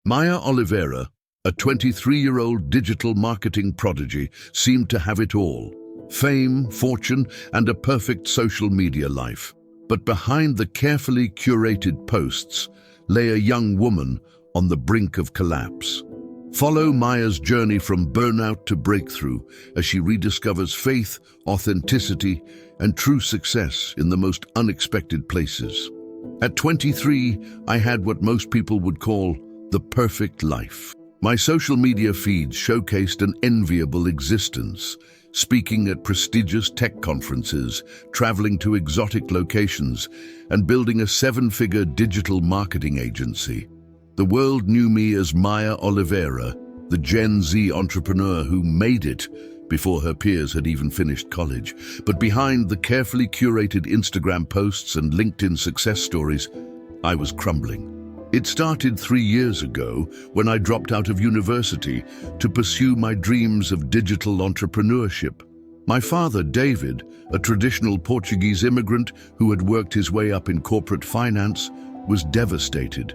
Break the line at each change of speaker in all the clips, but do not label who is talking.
Maya Oliveira, a 23-year-old digital marketing prodigy, seemed to have it all: fame, fortune, and a perfect social media life. But behind the carefully curated posts lay a young woman on the brink of collapse. Follow Maya's journey from burnout to breakthrough as she rediscovers faith, authenticity, and true success in the most unexpected places. At 23, I had what most people would call the perfect life. My social media feeds showcased an enviable existence, speaking at prestigious tech conferences, traveling to exotic locations, and building a seven-figure digital marketing agency. The world knew me as Maya Oliveira, the Gen Z entrepreneur who made it before her peers had even finished college. But behind the carefully curated Instagram posts and LinkedIn success stories, I was crumbling. It started 3 years ago when I dropped out of university to pursue my dreams of digital entrepreneurship. My father, David, a traditional Portuguese immigrant who had worked his way up in corporate finance, was devastated.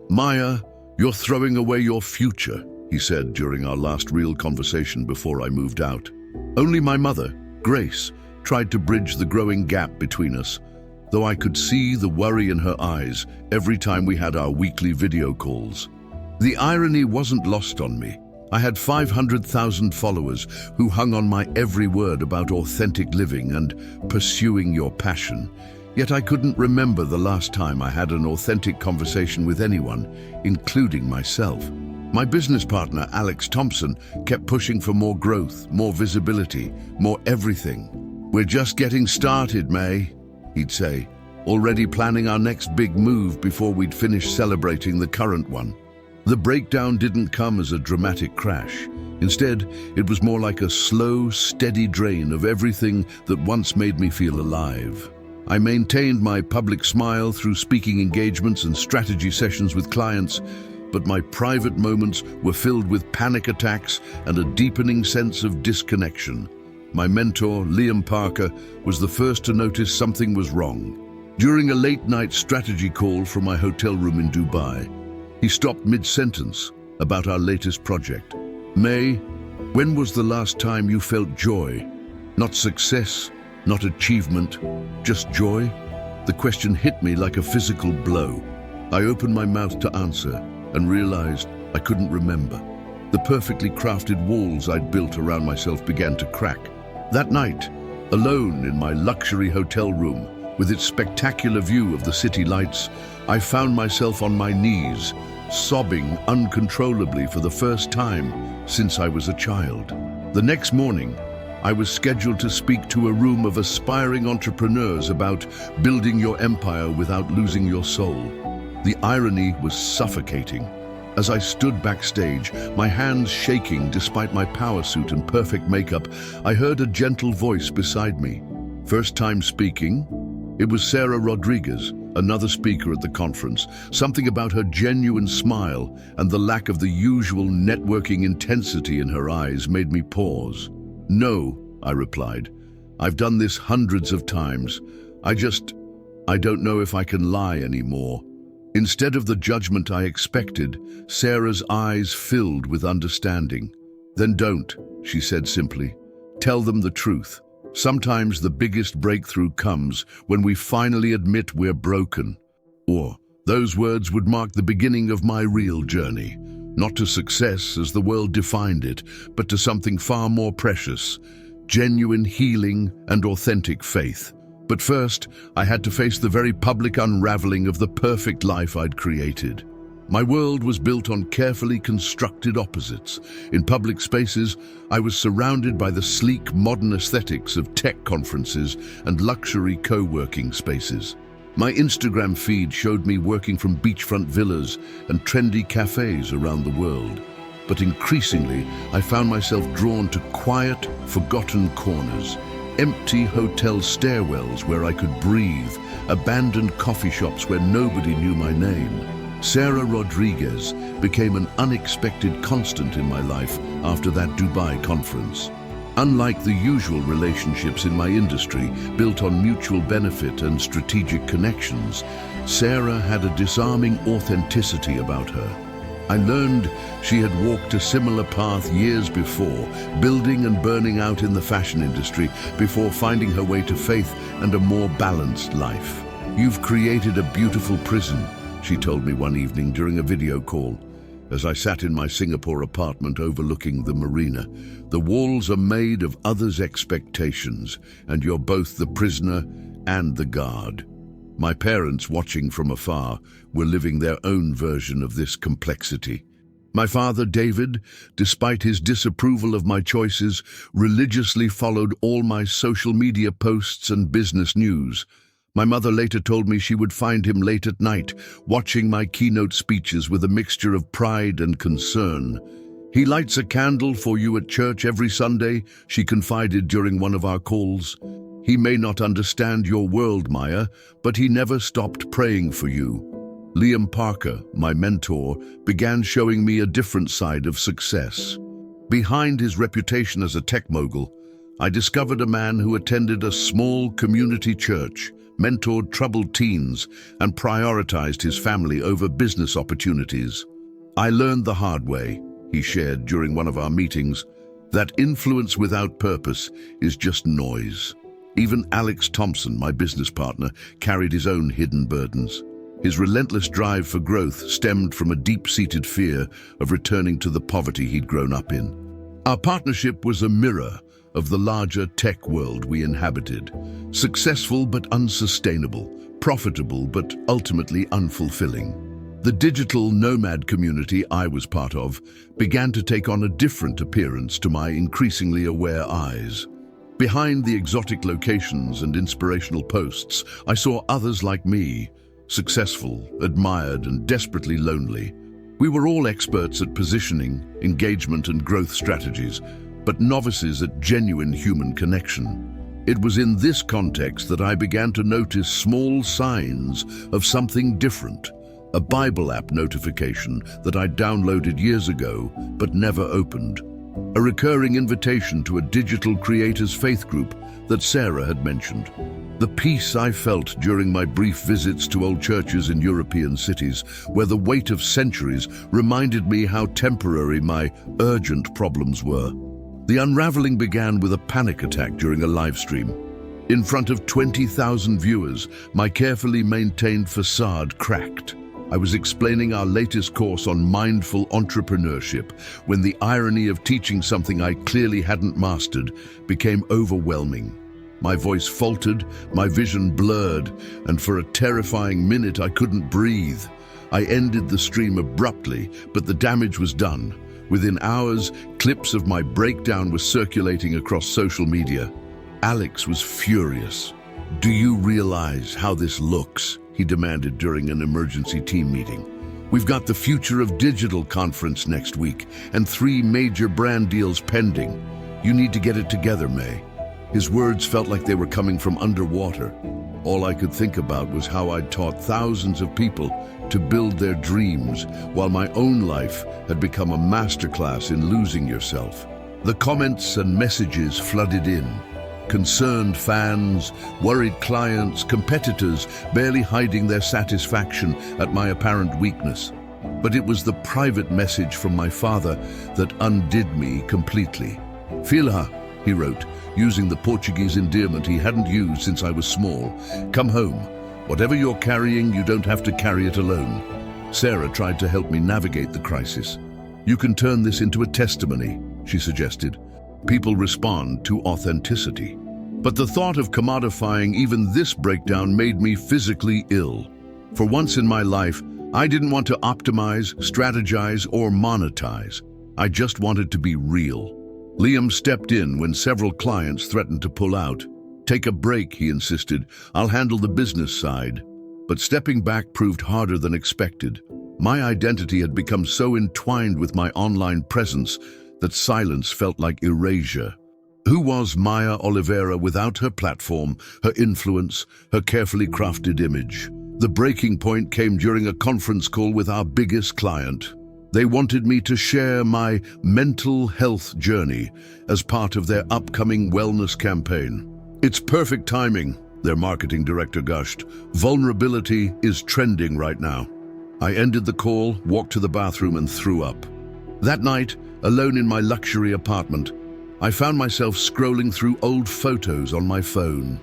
"Maya, you're throwing away your future," he said during our last real conversation before I moved out. Only my mother, Grace, tried to bridge the growing gap between us, though I could see the worry in her eyes every time we had our weekly video calls. The irony wasn't lost on me. I had 500,000 followers who hung on my every word about authentic living and pursuing your passion. Yet I couldn't remember the last time I had an authentic conversation with anyone, including myself. My business partner, Alex Thompson, kept pushing for more growth, more visibility, more everything. "We're just getting started, May," he'd say, already planning our next big move before we'd finish celebrating the current one. The breakdown didn't come as a dramatic crash. Instead, it was more like a slow, steady drain of everything that once made me feel alive. I maintained my public smile through speaking engagements and strategy sessions with clients, but my private moments were filled with panic attacks and a deepening sense of disconnection. My mentor, Liam Parker, was the first to notice something was wrong. During a late-night strategy call from my hotel room in Dubai, he stopped mid-sentence about our latest project. "May, when was the last time you felt joy? Not success, not achievement, just joy?" The question hit me like a physical blow. I opened my mouth to answer and realized I couldn't remember. The perfectly crafted walls I'd built around myself began to crack. That night, alone in my luxury hotel room, with its spectacular view of the city lights, I found myself on my knees, sobbing uncontrollably for the first time since I was a child. The next morning, I was scheduled to speak to a room of aspiring entrepreneurs about building your empire without losing your soul. The irony was suffocating. As I stood backstage, my hands shaking despite my power suit and perfect makeup, I heard a gentle voice beside me. First time speaking? It was Sarah Rodriguez, another speaker at the conference. Something about her genuine smile and the lack of the usual networking intensity in her eyes made me pause. "No," I replied. "I've done this hundreds of times. I don't know if I can lie anymore." Instead of the judgment I expected, Sarah's eyes filled with understanding. "Then don't," she said simply. "Tell them the truth. Sometimes the biggest breakthrough comes when we finally admit we're broken." Or, those words would mark the beginning of my real journey. Not to success as the world defined it, but to something far more precious: genuine healing and authentic faith. But first, I had to face the very public unraveling of the perfect life I'd created. My world was built on carefully constructed opposites. In public spaces, I was surrounded by the sleek, modern aesthetics of tech conferences and luxury co-working spaces. My Instagram feed showed me working from beachfront villas and trendy cafes around the world. But increasingly, I found myself drawn to quiet, forgotten corners, empty hotel stairwells where I could breathe, abandoned coffee shops where nobody knew my name. Sarah Rodriguez became an unexpected constant in my life after that Dubai conference. Unlike the usual relationships in my industry, built on mutual benefit and strategic connections, Sarah had a disarming authenticity about her. I learned she had walked a similar path years before, building and burning out in the fashion industry before finding her way to faith and a more balanced life. "You've created a beautiful prison," she told me one evening during a video call. As I sat in my Singapore apartment overlooking the marina, "The walls are made of others' expectations, and you're both the prisoner and the guard." My parents, watching from afar, were living their own version of this complexity. My father, David, despite his disapproval of my choices, religiously followed all my social media posts and business news. My mother later told me she would find him late at night, watching my keynote speeches with a mixture of pride and concern. "He lights a candle for you at church every Sunday," she confided during one of our calls. "He may not understand your world, Maya, but he never stopped praying for you." Liam Parker, my mentor, began showing me a different side of success. Behind his reputation as a tech mogul, I discovered a man who attended a small community church, mentored troubled teens, and prioritized his family over business opportunities. "I learned the hard way," he shared during one of our meetings, "that influence without purpose is just noise." Even Alex Thompson, my business partner, carried his own hidden burdens. His relentless drive for growth stemmed from a deep-seated fear of returning to the poverty he'd grown up in. Our partnership was a mirror of the larger tech world we inhabited. Successful but unsustainable, profitable but ultimately unfulfilling. The digital nomad community I was part of began to take on a different appearance to my increasingly aware eyes. Behind the exotic locations and inspirational posts, I saw others like me, successful, admired, and desperately lonely. We were all experts at positioning, engagement, and growth strategies, but novices at genuine human connection. It was in this context that I began to notice small signs of something different. A Bible app notification that I downloaded years ago but never opened. A recurring invitation to a digital creators faith group that Sarah had mentioned. The peace I felt during my brief visits to old churches in European cities, where the weight of centuries reminded me how temporary my urgent problems were. The unraveling began with a panic attack during a live stream. In front of 20,000 viewers, my carefully maintained facade cracked. I was explaining our latest course on mindful entrepreneurship when the irony of teaching something I clearly hadn't mastered became overwhelming. My voice faltered, my vision blurred, and for a terrifying minute I couldn't breathe. I ended the stream abruptly, but the damage was done. Within hours, clips of my breakdown were circulating across social media. Alex was furious. "Do you realize how this looks?" he demanded during an emergency team meeting. "We've got the Future of Digital conference next week and 3 major brand deals pending. You need to get it together, May." His words felt like they were coming from underwater. All I could think about was how I'd taught thousands of people to build their dreams, while my own life had become a masterclass in losing yourself. The comments and messages flooded in. Concerned fans, worried clients, competitors barely hiding their satisfaction at my apparent weakness. But it was the private message from my father that undid me completely. "Filha," he wrote, using the Portuguese endearment he hadn't used since I was small. "Come home. Whatever you're carrying, you don't have to carry it alone." Sarah tried to help me navigate the crisis. "You can turn this into a testimony," she suggested. "People respond to authenticity." But the thought of commodifying even this breakdown made me physically ill. For once in my life, I didn't want to optimize, strategize, or monetize. I just wanted to be real. Liam stepped in when several clients threatened to pull out. "Take a break," he insisted. "I'll handle the business side." But stepping back proved harder than expected. My identity had become so entwined with my online presence that silence felt like erasure. Who was Maya Oliveira without her platform, her influence, her carefully crafted image? The breaking point came during a conference call with our biggest client. They wanted me to share my mental health journey as part of their upcoming wellness campaign. "It's perfect timing," their marketing director gushed. "Vulnerability is trending right now." I ended the call, walked to the bathroom and threw up. That night, alone in my luxury apartment, I found myself scrolling through old photos on my phone.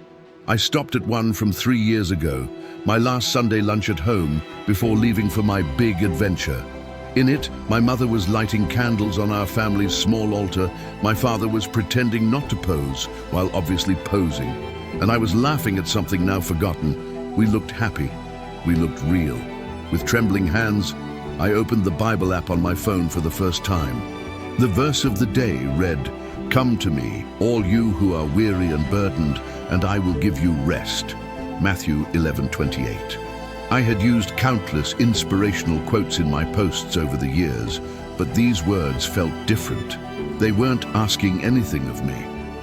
I stopped at one from 3 years ago, my last Sunday lunch at home before leaving for my big adventure. In it, my mother was lighting candles on our family's small altar, my father was pretending not to pose while obviously posing, and I was laughing at something now forgotten. We looked happy, we looked real. With trembling hands, I opened the Bible app on my phone for the first time. The verse of the day read, "Come to me, all you who are weary and burdened, and I will give you rest." Matthew 11:28. I had used countless inspirational quotes in my posts over the years, but these words felt different. They weren't asking anything of me.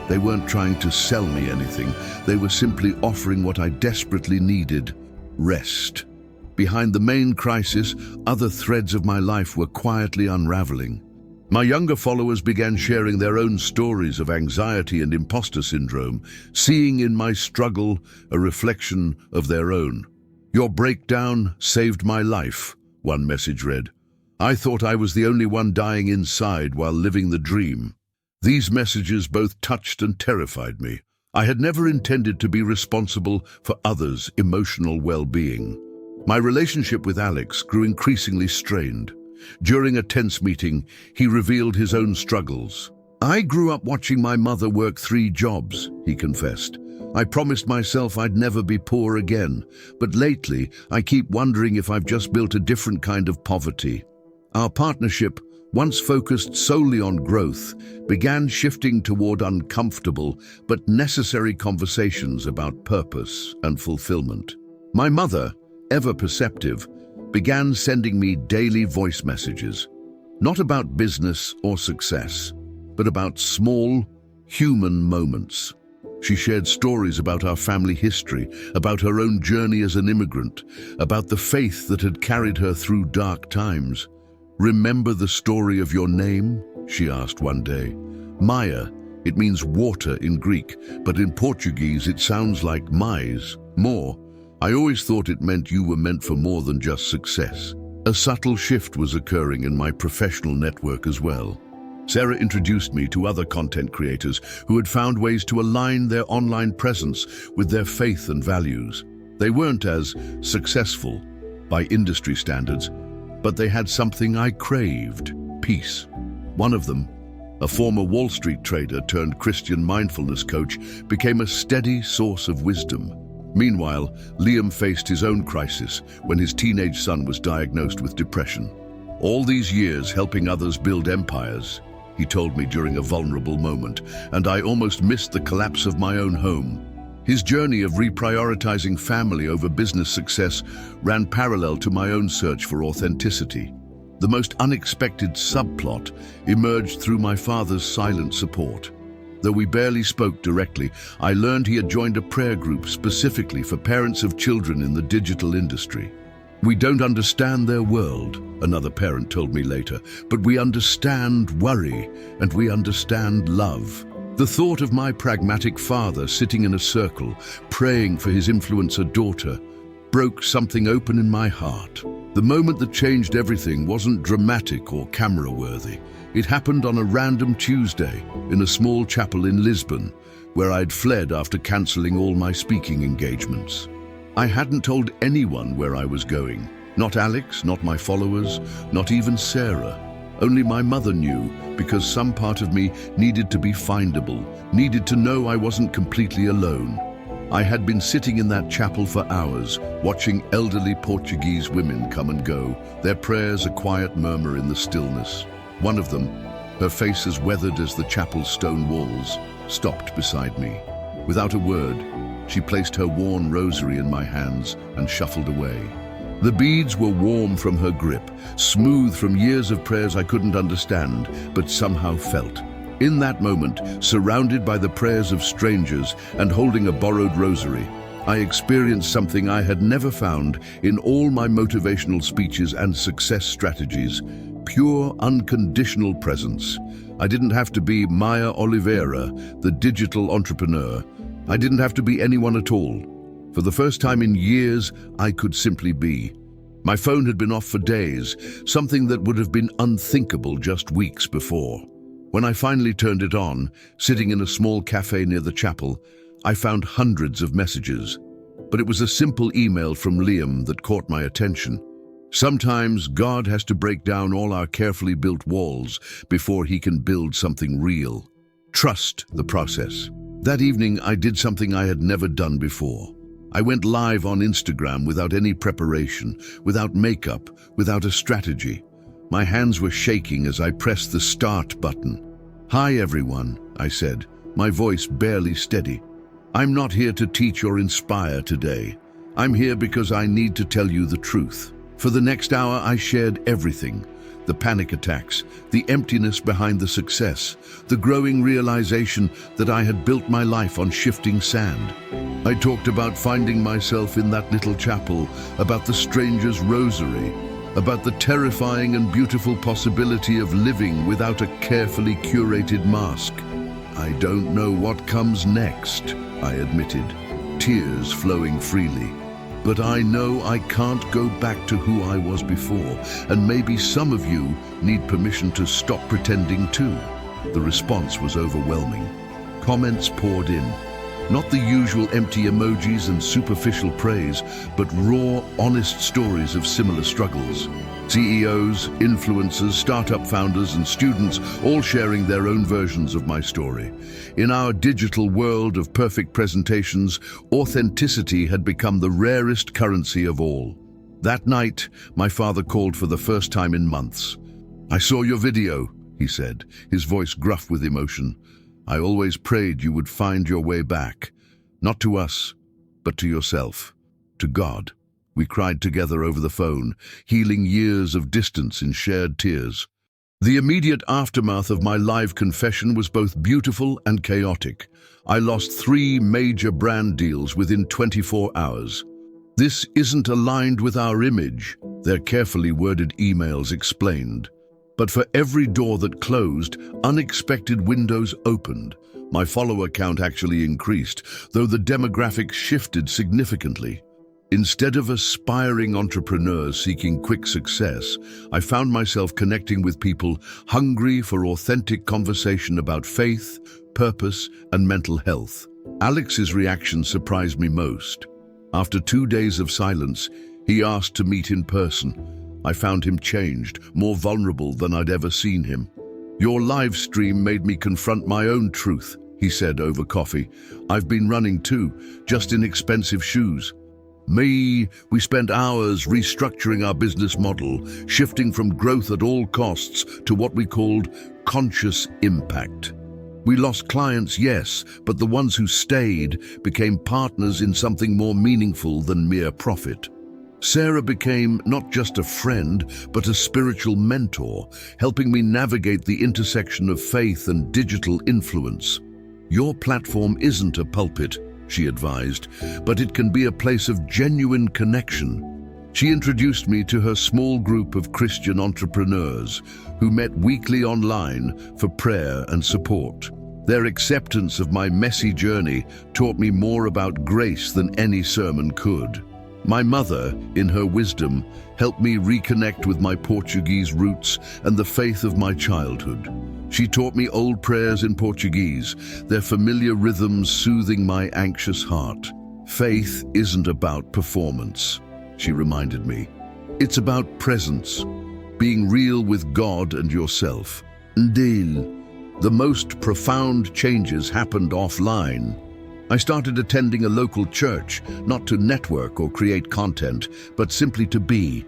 They weren't trying to sell me anything. They were simply offering what I desperately needed: rest. Behind the main crisis, other threads of my life were quietly unraveling. My younger followers began sharing their own stories of anxiety and imposter syndrome, seeing in my struggle a reflection of their own. "Your breakdown saved my life," one message read. "I thought I was the only one dying inside while living the dream." These messages both touched and terrified me. I had never intended to be responsible for others' emotional well-being. My relationship with Alex grew increasingly strained. During a tense meeting, he revealed his own struggles. "I grew up watching my mother work 3 jobs, he confessed. "I promised myself I'd never be poor again, but lately I keep wondering if I've just built a different kind of poverty." Our partnership, once focused solely on growth, began shifting toward uncomfortable but necessary conversations about purpose and fulfillment. My mother, ever perceptive, began sending me daily voice messages, not about business or success, but about small, human moments. She shared stories about our family history, about her own journey as an immigrant, about the faith that had carried her through dark times. "Remember the story of your name?" she asked one day. "Maya, it means water in Greek, but in Portuguese it sounds like mais, more. I always thought it meant you were meant for more than just success." A subtle shift was occurring in my professional network as well. Sarah introduced me to other content creators who had found ways to align their online presence with their faith and values. They weren't as successful by industry standards, but they had something I craved: peace. One of them, a former Wall Street trader turned Christian mindfulness coach, became a steady source of wisdom. Meanwhile, Liam faced his own crisis when his teenage son was diagnosed with depression. "All these years helping others build empires," he told me during a vulnerable moment, "and I almost missed the collapse of my own home." His journey of reprioritizing family over business success ran parallel to my own search for authenticity. The most unexpected subplot emerged through my father's silent support. Though we barely spoke directly, I learned he had joined a prayer group specifically for parents of children in the digital industry. "We don't understand their world," another parent told me later, "but we understand worry and we understand love." The thought of my pragmatic father sitting in a circle, praying for his influencer daughter, broke something open in my heart. The moment that changed everything wasn't dramatic or camera-worthy. It happened on a random Tuesday in a small chapel in Lisbon, where I'd fled after cancelling all my speaking engagements. I hadn't told anyone where I was going. Not Alex, not my followers, not even Sarah. Only my mother knew, because some part of me needed to be findable, needed to know I wasn't completely alone. I had been sitting in that chapel for hours, watching elderly Portuguese women come and go, their prayers a quiet murmur in the stillness. One of them, her face as weathered as the chapel's stone walls, stopped beside me. Without a word, she placed her worn rosary in my hands and shuffled away. The beads were warm from her grip, smooth from years of prayers I couldn't understand, but somehow felt. In that moment, surrounded by the prayers of strangers and holding a borrowed rosary, I experienced something I had never found in all my motivational speeches and success strategies: pure, unconditional presence. I didn't have to be Maya Oliveira, the digital entrepreneur. I didn't have to be anyone at all. For the first time in years, I could simply be. My phone had been off for days, something that would have been unthinkable just weeks before. When I finally turned it on, sitting in a small cafe near the chapel, I found hundreds of messages. But it was a simple email from Liam that caught my attention. Sometimes God has to break down all our carefully built walls before he can build something real. Trust the process. That evening, I did something I had never done before. I went live on Instagram without any preparation, without makeup, without a strategy. My hands were shaking as I pressed the start button. "Hi everyone," I said, my voice barely steady. "I'm not here to teach or inspire today. I'm here because I need to tell you the truth." For the next hour, I shared everything. The panic attacks, the emptiness behind the success, the growing realization that I had built my life on shifting sand. I talked about finding myself in that little chapel, about the stranger's rosary, about the terrifying and beautiful possibility of living without a carefully curated mask. "I don't know what comes next," I admitted, tears flowing freely. "But I know I can't go back to who I was before, and maybe some of you need permission to stop pretending too." The response was overwhelming. Comments poured in. Not the usual empty emojis and superficial praise, but raw, honest stories of similar struggles. CEOs, influencers, startup founders, and students all sharing their own versions of my story. In our digital world of perfect presentations, authenticity had become the rarest currency of all. That night, my father called for the first time in months. "I saw your video," he said, his voice gruff with emotion. "I always prayed you would find your way back. Not to us, but to yourself, to God." We cried together over the phone, healing years of distance in shared tears. The immediate aftermath of my live confession was both beautiful and chaotic. I lost 3 major brand deals within 24 hours. "This isn't aligned with our image," their carefully worded emails explained. But for every door that closed, unexpected windows opened. My follower count actually increased, though the demographics shifted significantly. Instead of aspiring entrepreneurs seeking quick success, I found myself connecting with people hungry for authentic conversation about faith, purpose, and mental health. Alex's reaction surprised me most. After 2 days of silence, he asked to meet in person. I found him changed, more vulnerable than I'd ever seen him. "Your live stream made me confront my own truth," he said over coffee. "I've been running too, just in expensive shoes." We spent hours restructuring our business model, shifting from growth at all costs to what we called conscious impact. We lost clients, yes, but the ones who stayed became partners in something more meaningful than mere profit. Sarah became not just a friend, but a spiritual mentor, helping me navigate the intersection of faith and digital influence. "Your platform isn't a pulpit," she advised, "but it can be a place of genuine connection." She introduced me to her small group of Christian entrepreneurs who met weekly online for prayer and support. Their acceptance of my messy journey taught me more about grace than any sermon could. My mother, in her wisdom, helped me reconnect with my Portuguese roots and the faith of my childhood. She taught me old prayers in Portuguese, their familiar rhythms soothing my anxious heart. "Faith isn't about performance," she reminded me. "It's about presence, being real with God and yourself." Indeed, the most profound changes happened offline. I started attending a local church, not to network or create content, but simply to be.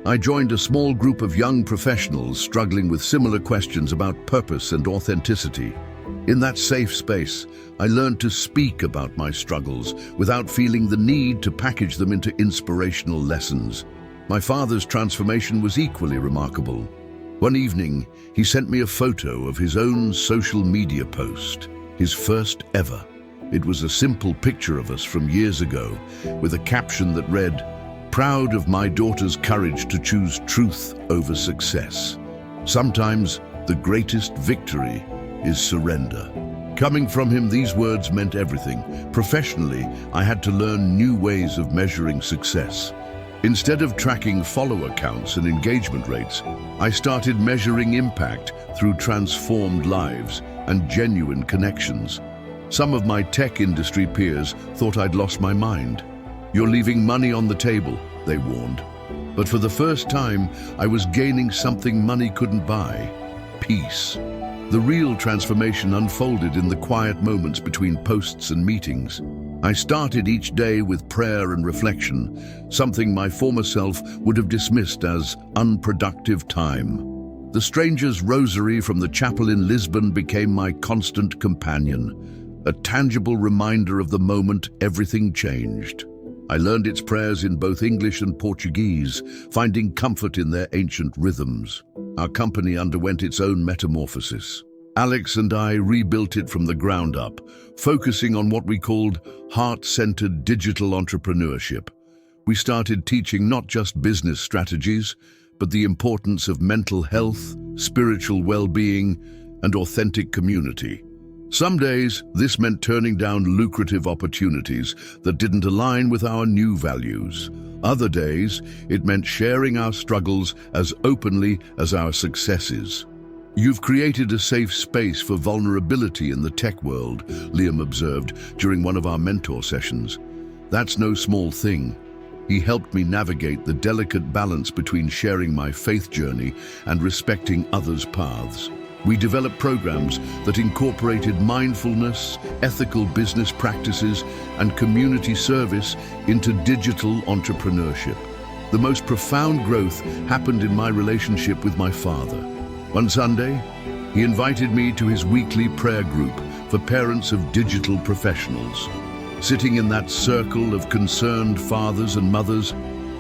I joined a small group of young professionals struggling with similar questions about purpose and authenticity. In that safe space, I learned to speak about my struggles without feeling the need to package them into inspirational lessons. My father's transformation was equally remarkable. One evening, he sent me a photo of his own social media post, his first ever. It was a simple picture of us from years ago, with a caption that read, "Proud of my daughter's courage to choose truth over success. Sometimes the greatest victory is surrender." Coming from him, these words meant everything. Professionally, I had to learn new ways of measuring success. Instead of tracking follower counts and engagement rates, I started measuring impact through transformed lives and genuine connections. Some of my tech industry peers thought I'd lost my mind. "You're leaving money on the table," they warned. But for the first time, I was gaining something money couldn't buy: peace. The real transformation unfolded in the quiet moments between posts and meetings. I started each day with prayer and reflection, something my former self would have dismissed as unproductive time. The stranger's rosary from the chapel in Lisbon became my constant companion, a tangible reminder of the moment everything changed. I learned its prayers in both English and Portuguese, finding comfort in their ancient rhythms. Our company underwent its own metamorphosis. Alex and I rebuilt it from the ground up, focusing on what we called heart-centered digital entrepreneurship. We started teaching not just business strategies, but the importance of mental health, spiritual well-being, and authentic community. Some days, this meant turning down lucrative opportunities that didn't align with our new values. Other days, it meant sharing our struggles as openly as our successes. "You've created a safe space for vulnerability in the tech world," Liam observed during one of our mentor sessions. "That's no small thing." He helped me navigate the delicate balance between sharing my faith journey and respecting others' paths. We developed programs that incorporated mindfulness, ethical business practices, and community service into digital entrepreneurship. The most profound growth happened in my relationship with my father. One Sunday, he invited me to his weekly prayer group for parents of digital professionals. Sitting in that circle of concerned fathers and mothers,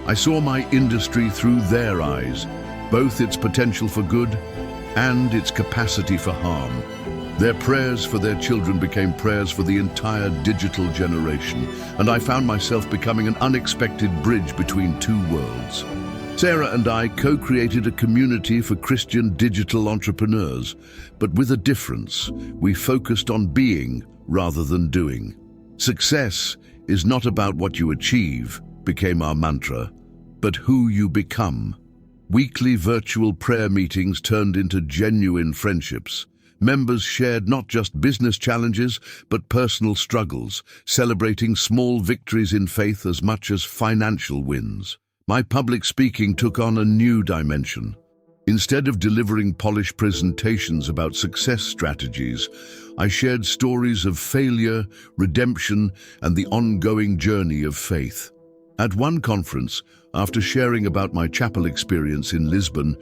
I saw my industry through their eyes, both its potential for good and its capacity for harm. Their prayers for their children became prayers for the entire digital generation, and I found myself becoming an unexpected bridge between two worlds. Sarah and I co-created a community for Christian digital entrepreneurs, but with a difference. We focused on being rather than doing. "Success is not about what you achieve," became our mantra, but who you become. Weekly virtual prayer meetings turned into genuine friendships. Members shared not just business challenges, but personal struggles, celebrating small victories in faith as much as financial wins. My public speaking took on a new dimension. Instead of delivering polished presentations about success strategies, I shared stories of failure, redemption, and the ongoing journey of faith. At one conference, after sharing about my chapel experience in Lisbon,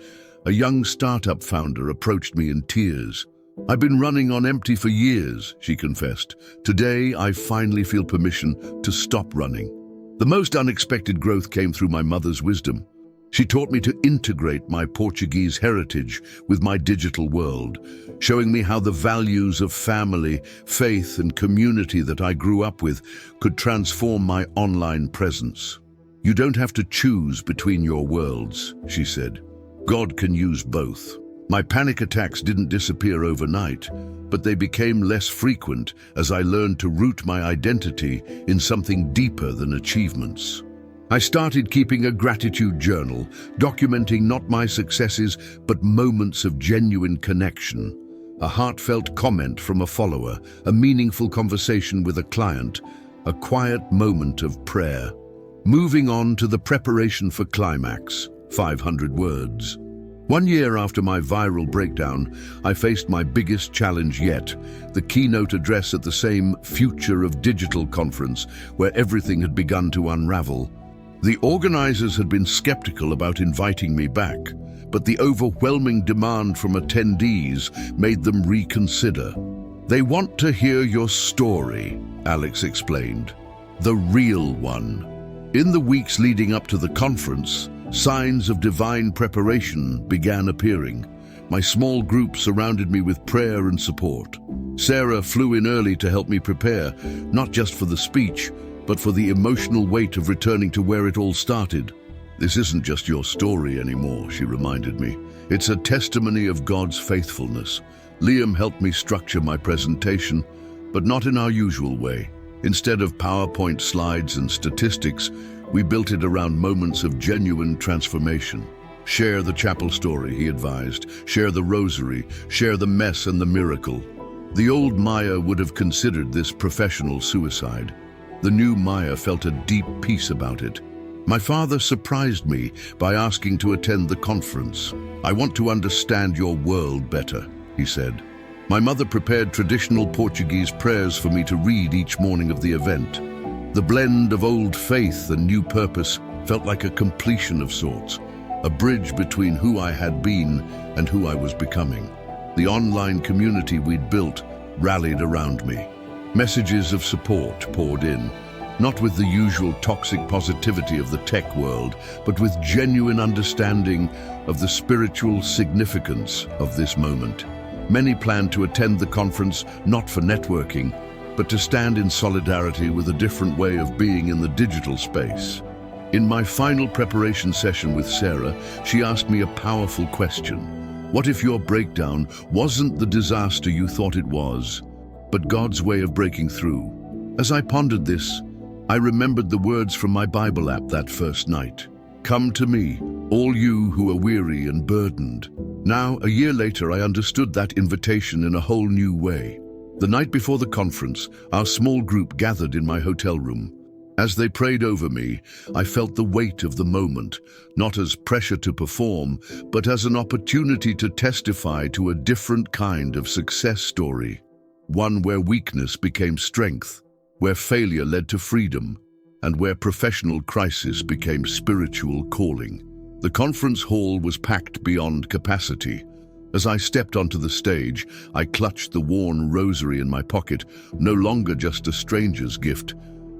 a young startup founder approached me in tears. "I've been running on empty for years," she confessed. "Today, I finally feel permission to stop running." The most unexpected growth came through my mother's wisdom. She taught me to integrate my Portuguese heritage with my digital world, showing me how the values of family, faith, and community that I grew up with could transform my online presence. "You don't have to choose between your worlds," she said. "God can use both." My panic attacks didn't disappear overnight, but they became less frequent as I learned to root my identity in something deeper than achievements. I started keeping a gratitude journal, documenting not my successes, but moments of genuine connection. A heartfelt comment from a follower, a meaningful conversation with a client, a quiet moment of prayer. Moving on to the preparation for climax, 500 words. 1 year after my viral breakdown, I faced my biggest challenge yet, the keynote address at the same Future of Digital conference, where everything had begun to unravel. The organizers had been skeptical about inviting me back, but the overwhelming demand from attendees made them reconsider. "They want to hear your story," Alex explained. "The real one." In the weeks leading up to the conference, signs of divine preparation began appearing. My small group surrounded me with prayer and support. Sarah flew in early to help me prepare, not just for the speech, but for the emotional weight of returning to where it all started. "This isn't just your story anymore," she reminded me. "It's a testimony of God's faithfulness." Liam helped me structure my presentation, but not in our usual way. Instead of PowerPoint slides and statistics, We built it around moments of genuine transformation. Share the chapel story, he advised. Share the rosary. Share the mess and the miracle. The old Maya would have considered this professional suicide. The new Maya felt a deep peace about it. My father surprised me by asking to attend the conference. "I want to understand your world better," he said. My mother prepared traditional Portuguese prayers for me to read each morning of the event. The blend of old faith and new purpose felt like a completion of sorts, a bridge between who I had been and who I was becoming. The online community we'd built rallied around me. Messages of support poured in, not with the usual toxic positivity of the tech world, but with genuine understanding of the spiritual significance of this moment. Many planned to attend the conference not for networking, but to stand in solidarity with a different way of being in the digital space. In my final preparation session with Sarah, she asked me a powerful question. What if your breakdown wasn't the disaster you thought it was, but God's way of breaking through? As I pondered this, I remembered the words from my Bible app that first night. "Come to me, all you who are weary and burdened." Now, a year later, I understood that invitation in a whole new way. The night before the conference, our small group gathered in my hotel room. As they prayed over me, I felt the weight of the moment, not as pressure to perform, but as an opportunity to testify to a different kind of success story. One where weakness became strength, where failure led to freedom, and where professional crisis became spiritual calling. The conference hall was packed beyond capacity. As I stepped onto the stage, I clutched the worn rosary in my pocket, no longer just a stranger's gift,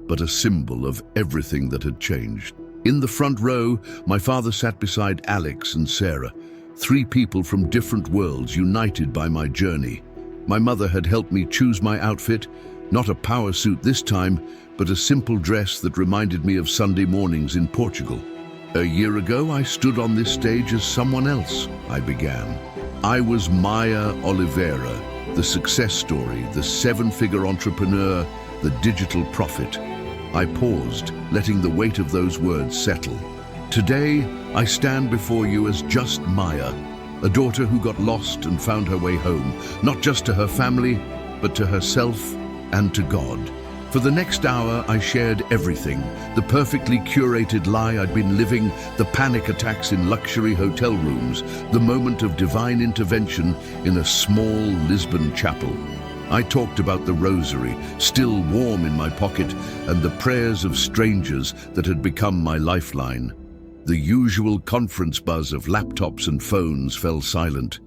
but a symbol of everything that had changed. In the front row, my father sat beside Alex and Sarah, three people from different worlds united by my journey. My mother had helped me choose my outfit, not a power suit this time, but a simple dress that reminded me of Sunday mornings in Portugal. "A year ago, I stood on this stage as someone else," I began. I was Maya Oliveira, the success story, the seven-figure entrepreneur, the digital prophet. I paused, letting the weight of those words settle. Today, I stand before you as just Maya, a daughter who got lost and found her way home, not just to her family, but to herself and to God. For the next hour, I shared everything, the perfectly curated lie I'd been living, the panic attacks in luxury hotel rooms, the moment of divine intervention in a small Lisbon chapel. I talked about the rosary, still warm in my pocket, and the prayers of strangers that had become my lifeline. The usual conference buzz of laptops and phones fell silent.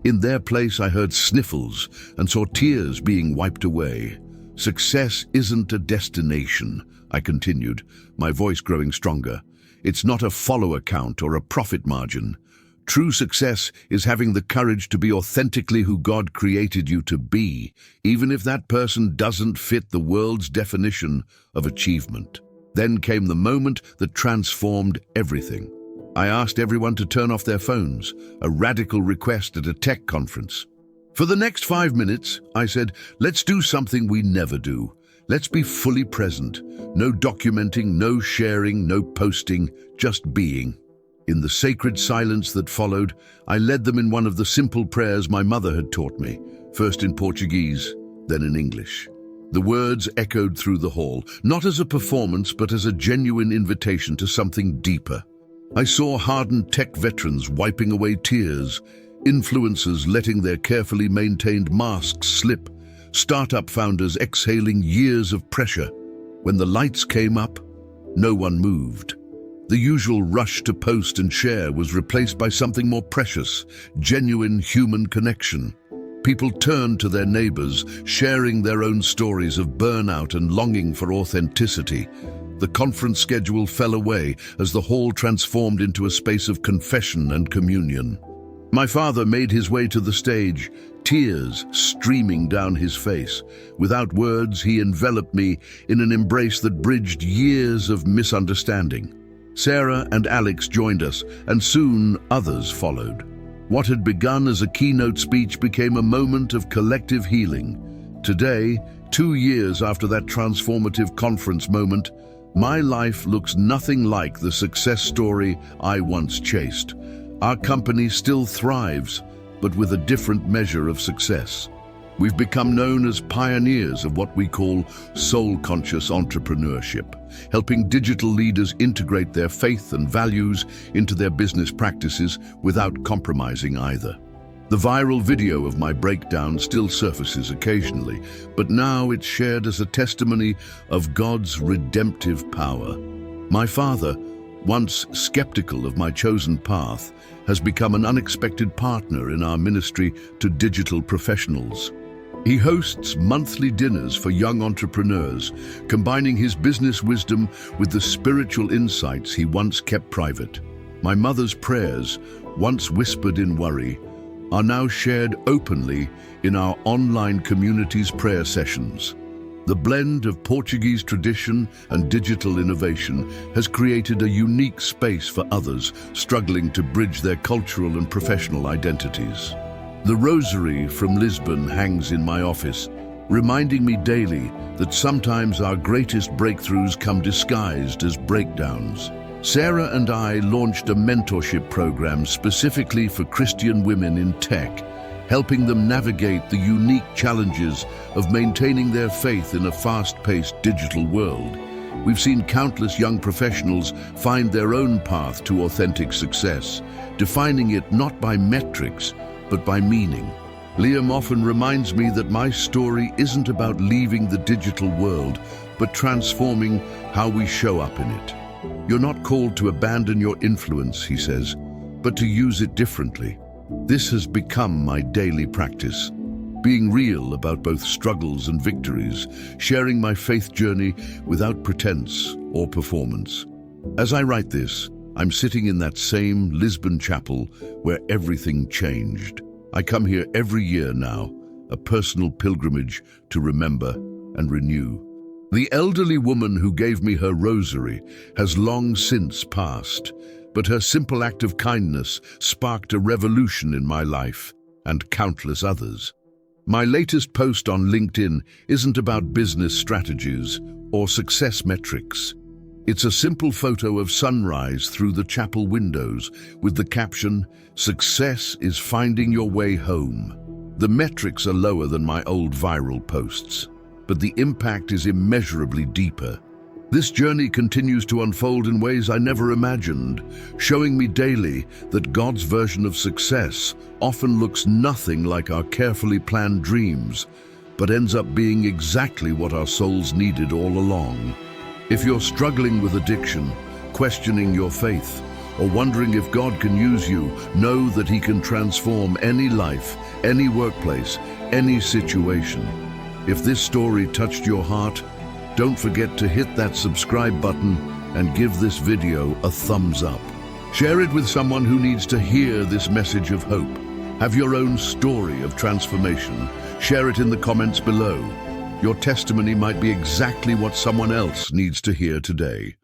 In their place, I heard sniffles and saw tears being wiped away. "Success isn't a destination," I continued, my voice growing stronger. "It's not a follower count or a profit margin. True success is having the courage to be authentically who God created you to be, even if that person doesn't fit the world's definition of achievement." Then came the moment that transformed everything. I asked everyone to turn off their phones, a radical request at a tech conference. "For the next 5 minutes," I said, "let's do something we never do. Let's be fully present. No documenting, no sharing, no posting, just being." In the sacred silence that followed, I led them in one of the simple prayers my mother had taught me, first in Portuguese, then in English. The words echoed through the hall, not as a performance, but as a genuine invitation to something deeper. I saw hardened tech veterans wiping away tears, influencers letting their carefully maintained masks slip, startup founders exhaling years of pressure. When the lights came up, no one moved. The usual rush to post and share was replaced by something more precious, genuine human connection. People turned to their neighbors, sharing their own stories of burnout and longing for authenticity. The conference schedule fell away as the hall transformed into a space of confession and communion. My father made his way to the stage, tears streaming down his face. Without words, he enveloped me in an embrace that bridged years of misunderstanding. Sarah and Alex joined us, and soon others followed. What had begun as a keynote speech became a moment of collective healing. Today, 2 years after that transformative conference moment, My life looks nothing like the success story I once chased. Our company still thrives, but with a different measure of success. We've become known as pioneers of what we call soul-conscious entrepreneurship, helping digital leaders integrate their faith and values into their business practices without compromising either. The viral video of my breakdown still surfaces occasionally, but now it's shared as a testimony of God's redemptive power. My father, once skeptical of my chosen path, has become an unexpected partner in our ministry to digital professionals. He hosts monthly dinners for young entrepreneurs, combining his business wisdom with the spiritual insights he once kept private. My mother's prayers, once whispered in worry, are now shared openly in our online community's prayer sessions. The blend of Portuguese tradition and digital innovation has created a unique space for others struggling to bridge their cultural and professional identities. The rosary from Lisbon hangs in my office, reminding me daily that sometimes our greatest breakthroughs come disguised as breakdowns. Sarah and I launched a mentorship program specifically for Christian women in tech, helping them navigate the unique challenges of maintaining their faith in a fast-paced digital world. We've seen countless young professionals find their own path to authentic success, defining it not by metrics, but by meaning. Liam often reminds me that my story isn't about leaving the digital world, but transforming how we show up in it. You're not called to abandon your influence, he says, but to use it differently. This has become my daily practice, being real about both struggles and victories, sharing my faith journey without pretense or performance. As I write this, I'm sitting in that same Lisbon chapel where everything changed. I come here every year now, a personal pilgrimage to remember and renew. The elderly woman who gave me her rosary has long since passed, but her simple act of kindness sparked a revolution in my life and countless others. My latest post on LinkedIn isn't about business strategies or success metrics. It's a simple photo of sunrise through the chapel windows with the caption, "Success is finding your way home." The metrics are lower than my old viral posts, but the impact is immeasurably deeper. This journey continues to unfold in ways I never imagined, showing me daily that God's version of success often looks nothing like our carefully planned dreams, but ends up being exactly what our souls needed all along. If you're struggling with addiction, questioning your faith, or wondering if God can use you, know that He can transform any life, any workplace, any situation. If this story touched your heart, don't forget to hit that subscribe button and give this video a thumbs up. Share it with someone who needs to hear this message of hope. Have your own story of transformation. Share it in the comments below. Your testimony might be exactly what someone else needs to hear today.